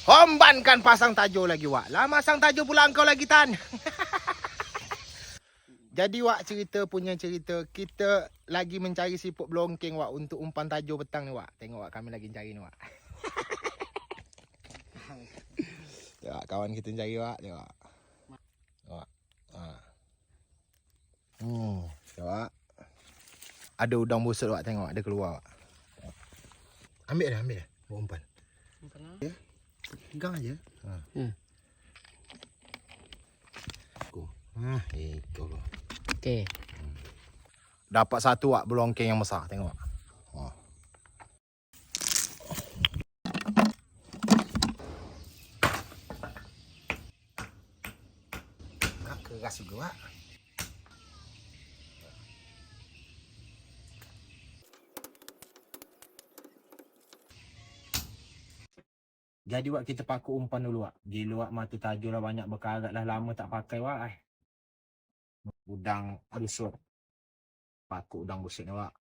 Hombankan pasang tajuk lagi Wak. Lah masang tajuk pula engkau lagi Tan. Jadi Wak punya cerita kita lagi mencari siput belongking Wak untuk umpan tajuk petang ni Wak. Tengok Wak kami lagi cari ni Wak. Tengok kawan kita cari Wak, tengok. Wak. Ha. Tengok. Ada udang busuk Wak, tengok ada keluar Wak. Ambil dah. Buat umpan. Ya. Pegang aja. Ha. Itu. Okey. Dapat satu Wak belongking yang besar, tengok. Keras juga Wak. Jadi Wak kita pakai umpan dulu Wak. Gila Wak mata tajuk lah banyak berkarat lah, lama tak pakai Wak. Udang busuk. Pakai udang busuk ni Wak.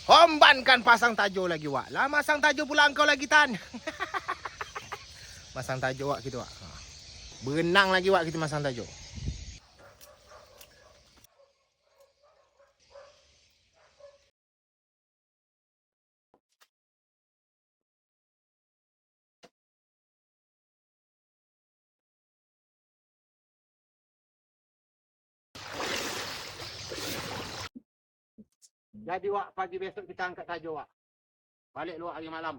Hombankan pasang tajuk lagi Wak. Lah masang tajuk pula engkau lagi Tan. Masang tajuk Wak kita Wak. Berenang lagi Wak kita masang tajuk. Jadi Wak pagi besok kita angkat tajuk Wak. Balik luar hari malam.